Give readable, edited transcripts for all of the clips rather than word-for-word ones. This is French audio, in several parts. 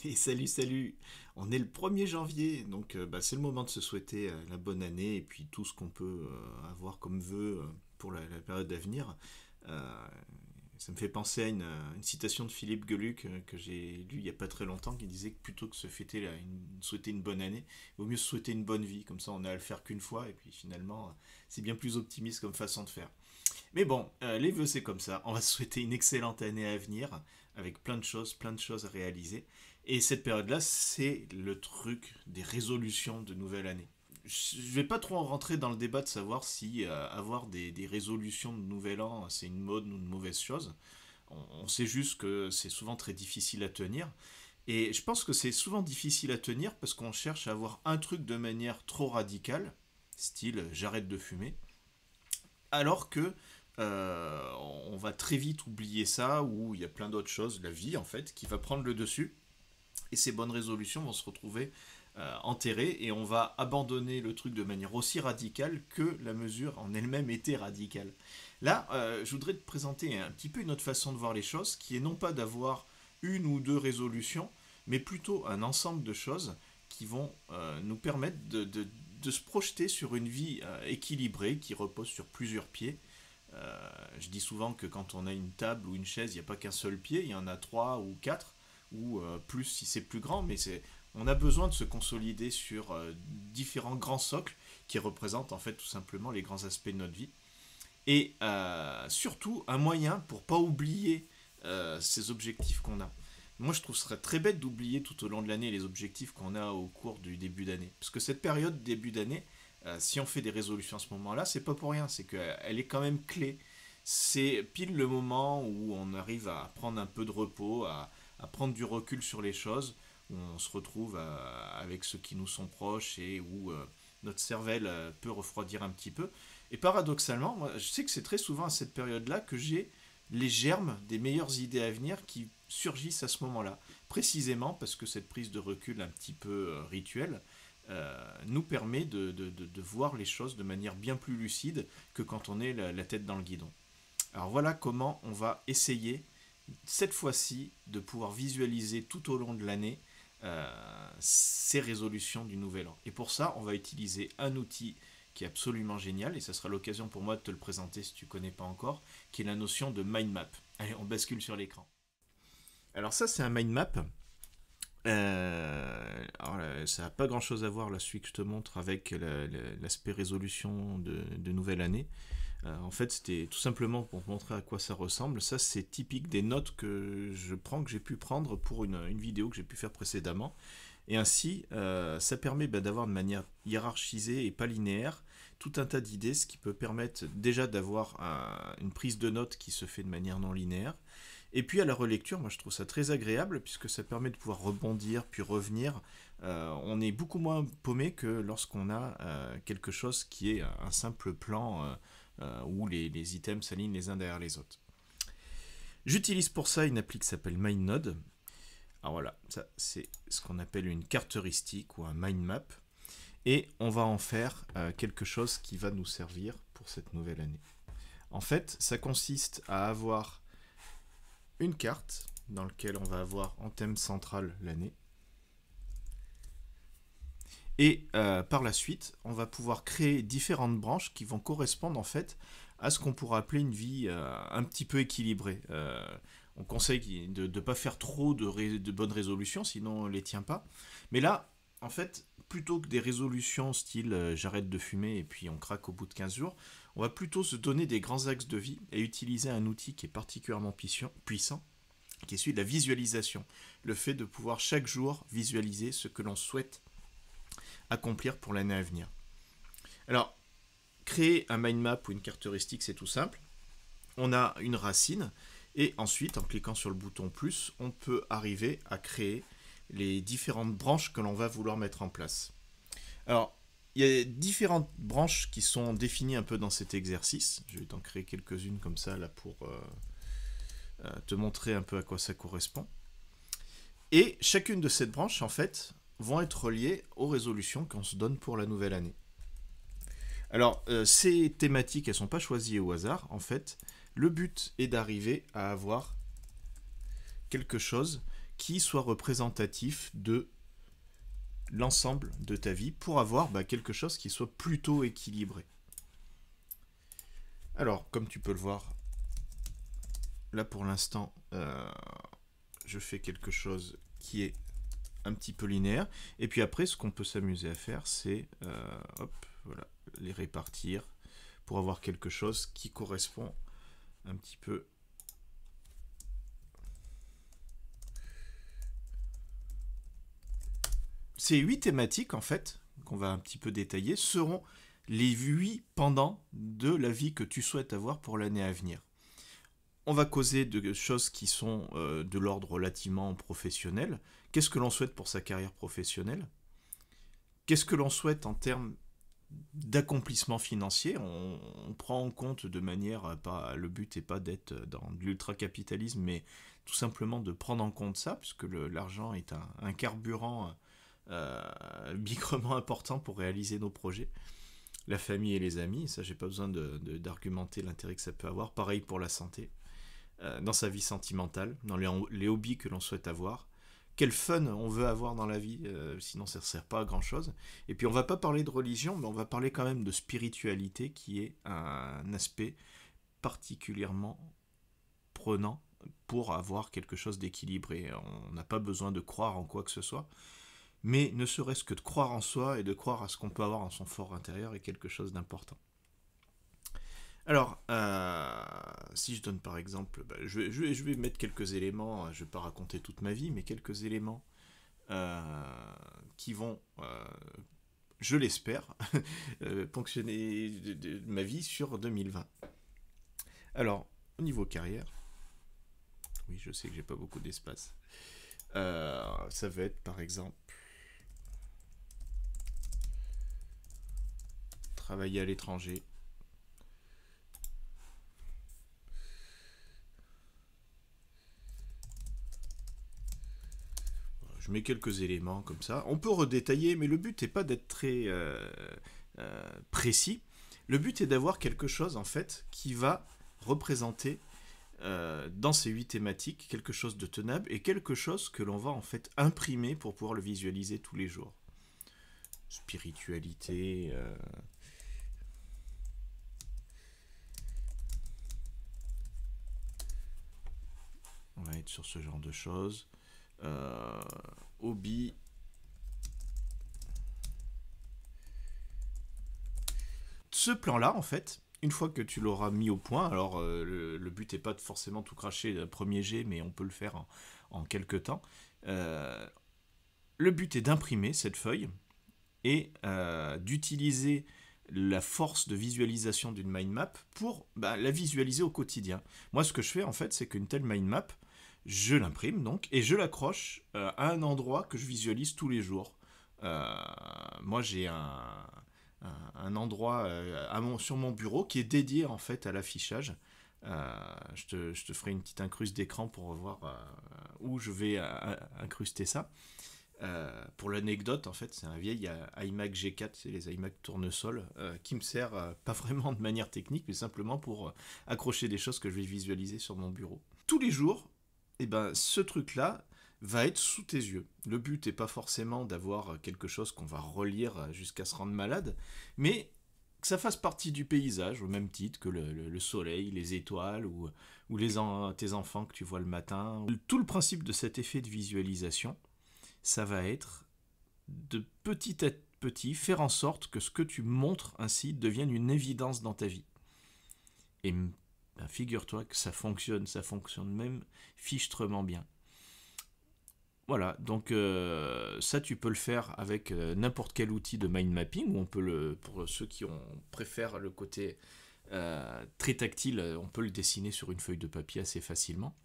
Et salut, salut! On est le 1er janvier, donc c'est le moment de se souhaiter la bonne année et puis tout ce qu'on peut avoir comme vœu pour la période à venir. Euh, Ça me fait penser à une citation de Philippe Geluck que j'ai lue il n'y a pas très longtemps qui disait que plutôt que se fêter souhaiter une bonne année, il vaut mieux se souhaiter une bonne vie, comme ça on a à le faire qu'une fois et puis finalement c'est bien plus optimiste comme façon de faire. Mais bon, les vœux c'est comme ça. On va se souhaiter une excellente année à venir avec plein de choses à réaliser. Et cette période-là, c'est le truc des résolutions de nouvelle année. Je ne vais pas trop en rentrer dans le débat de savoir si avoir des résolutions de nouvel an, c'est une mode ou une mauvaise chose. On sait juste que c'est souvent très difficile à tenir. Et je pense que c'est souvent difficile à tenir parce qu'on cherche à avoir un truc de manière trop radicale, style j'arrête de fumer, alors que on va très vite oublier ça, ou il y a plein d'autres choses, la vie en fait, qui va prendre le dessus, et ces bonnes résolutions vont se retrouver enterrées, et on va abandonner le truc de manière aussi radicale que la mesure en elle-même était radicale. Là, je voudrais te présenter un petit peu une autre façon de voir les choses, qui est non pas d'avoir une ou deux résolutions, mais plutôt un ensemble de choses qui vont nous permettre de se projeter sur une vie équilibrée qui repose sur plusieurs pieds. Je dis souvent que quand on a une table ou une chaise, il n'y a pas qu'un seul pied, il y en a trois ou quatre, ou plus si c'est plus grand, mais on a besoin de se consolider sur différents grands socles qui représentent en fait tout simplement les grands aspects de notre vie. Et surtout un moyen pour pas oublier ces objectifs qu'on a. Moi, je trouve ce serait très bête d'oublier tout au long de l'année les objectifs qu'on a au cours du début d'année. Parce que cette période début d'année, si on fait des résolutions à ce moment-là, c'est pas pour rien, c'est qu'elle est quand même clé. C'est pile le moment où on arrive à prendre un peu de repos, à prendre du recul sur les choses, où on se retrouve avec ceux qui nous sont proches et où notre cervelle peut refroidir un petit peu. Et paradoxalement, moi, je sais que c'est très souvent à cette période-là que j'ai les germes des meilleures idées à venir qui surgissent à ce moment-là. Précisément parce que cette prise de recul un petit peu rituelle nous permet de voir les choses de manière bien plus lucide que quand on est la tête dans le guidon. Alors voilà comment on va essayer cette fois-ci de pouvoir visualiser tout au long de l'année ces résolutions du nouvel an. Et pour ça, on va utiliser un outil qui est absolument génial, et ça sera l'occasion pour moi de te le présenter si tu ne connais pas encore, qui est la notion de mind map. Allez, on bascule sur l'écran. Alors ça, c'est un mind map. Ça n'a pas grand chose à voir là, celui que je te montre avec l'aspect résolution de nouvelle année. En fait, c'était tout simplement pour montrer à quoi ça ressemble. Ça, c'est typique des notes que je prends, que j'ai pu prendre pour une vidéo que j'ai pu faire précédemment. Et ainsi, ça permet d'avoir de manière hiérarchisée et pas linéaire tout un tas d'idées, ce qui peut permettre déjà d'avoir une prise de notes qui se fait de manière non linéaire. Et puis à la relecture, moi je trouve ça très agréable puisque ça permet de pouvoir rebondir puis revenir. On est beaucoup moins paumé que lorsqu'on a quelque chose qui est un simple plan où les items s'alignent les uns derrière les autres. J'utilise pour ça une appli qui s'appelle MindNode. Alors voilà, ça c'est ce qu'on appelle une carte heuristique ou un mind map. Et on va en faire quelque chose qui va nous servir pour cette nouvelle année. En fait, ça consiste à avoir une carte dans laquelle on va avoir en thème central l'année. Et par la suite, on va pouvoir créer différentes branches qui vont correspondre en fait à ce qu'on pourrait appeler une vie un petit peu équilibrée. On conseille de ne pas faire trop de bonnes résolutions, sinon on ne les tient pas. Mais là, en fait, plutôt que des résolutions style j'arrête de fumer et puis on craque au bout de 15 jours, on va plutôt se donner des grands axes de vie et utiliser un outil qui est particulièrement puissant, qui est celui de la visualisation. Le fait de pouvoir chaque jour visualiser ce que l'on souhaite accomplir pour l'année à venir. Alors, créer un mind map ou une carte heuristique, c'est tout simple. On a une racine et ensuite, en cliquant sur le bouton plus, on peut arriver à créer les différentes branches que l'on va vouloir mettre en place. Alors, il y a différentes branches qui sont définies un peu dans cet exercice. Je vais t'en créer quelques-unes comme ça là pour te montrer un peu à quoi ça correspond. Et chacune de ces branches, en fait, vont être liées aux résolutions qu'on se donne pour la nouvelle année. Alors, ces thématiques, elles ne sont pas choisies au hasard. En fait, le but est d'arriver à avoir quelque chose qui soit représentatif de l'ensemble de ta vie pour avoir quelque chose qui soit plutôt équilibré. Alors, comme tu peux le voir, là pour l'instant, je fais quelque chose qui est un petit peu linéaire. Et puis après, ce qu'on peut s'amuser à faire, c'est voilà, les répartir pour avoir quelque chose qui correspond un petit peu. Ces 8 thématiques, en fait, qu'on va un petit peu détailler, seront les 8 pendants de la vie que tu souhaites avoir pour l'année à venir. On va causer de choses qui sont de l'ordre relativement professionnel. Qu'est-ce que l'on souhaite pour sa carrière professionnelle? Qu'est-ce que l'on souhaite en termes d'accomplissement financier? On prend en compte de manière, le but n'est pas d'être dans l'ultra-capitalisme, mais tout simplement de prendre en compte ça, puisque l'argent est un carburant bigrement important pour réaliser nos projets. La famille et les amis, ça j'ai pas besoin d'argumenter l'intérêt que ça peut avoir. Pareil pour la santé, dans sa vie sentimentale, dans les hobbies que l'on souhaite avoir. Quel fun on veut avoir dans la vie, sinon ça ne sert pas à grand chose. Et puis on va pas parler de religion, mais on va parler quand même de spiritualité, qui est un aspect particulièrement prenant pour avoir quelque chose d'équilibré. On n'a pas besoin de croire en quoi que ce soit, mais ne serait-ce que de croire en soi et de croire à ce qu'on peut avoir en son fort intérieur est quelque chose d'important. Alors, si je donne par exemple, je vais mettre quelques éléments, je ne vais pas raconter toute ma vie, mais quelques éléments qui vont, je l'espère, ponctionner de ma vie sur 2020. Alors, au niveau carrière, oui, je sais que j'ai pas beaucoup d'espace. Ça va être par exemple travailler à l'étranger. Je mets quelques éléments comme ça. On peut redétailler, mais le but n'est pas d'être très précis. Le but est d'avoir quelque chose en fait qui va représenter dans ces 8 thématiques quelque chose de tenable et quelque chose que l'on va en fait imprimer pour pouvoir le visualiser tous les jours. Spiritualité. On va être sur ce genre de choses. Hobby. Ce plan-là, en fait, une fois que tu l'auras mis au point, alors le but n'est pas de forcément tout cracher le premier jet, mais on peut le faire en quelques temps. Le but est d'imprimer cette feuille et d'utiliser la force de visualisation d'une mind map pour la visualiser au quotidien. Moi, ce que je fais, en fait, c'est qu'une telle mind map, je l'imprime donc et je l'accroche à un endroit que je visualise tous les jours. Moi, j'ai un endroit sur mon bureau qui est dédié en fait à l'affichage. Je te ferai une petite incruste d'écran pour voir où je vais incruster ça. Pour l'anecdote, en fait, c'est un vieil iMac G4, c'est les iMac tournesol, qui me sert pas vraiment de manière technique, mais simplement pour accrocher des choses que je vais visualiser sur mon bureau. Tous les jours, ce truc-là va être sous tes yeux. Le but n'est pas forcément d'avoir quelque chose qu'on va relire jusqu'à se rendre malade, mais que ça fasse partie du paysage, au même titre que le soleil, les étoiles ou tes enfants que tu vois le matin. Tout le principe de cet effet de visualisation, ça va être de petit à petit faire en sorte que ce que tu montres ainsi devienne une évidence dans ta vie. Et figure-toi que ça fonctionne même fichtrement bien. Voilà, donc ça tu peux le faire avec n'importe quel outil de mind mapping, où on peut pour ceux qui préfèrent le côté très tactile, on peut le dessiner sur une feuille de papier assez facilement.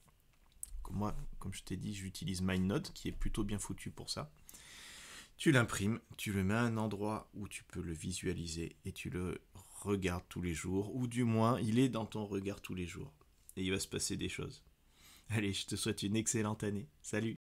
Moi, comme je t'ai dit, j'utilise MindNote qui est plutôt bien foutu pour ça. Tu l'imprimes, tu le mets à un endroit où tu peux le visualiser et tu le regardes tous les jours, ou du moins il est dans ton regard tous les jours et il va se passer des choses. Allez, je te souhaite une excellente année. Salut!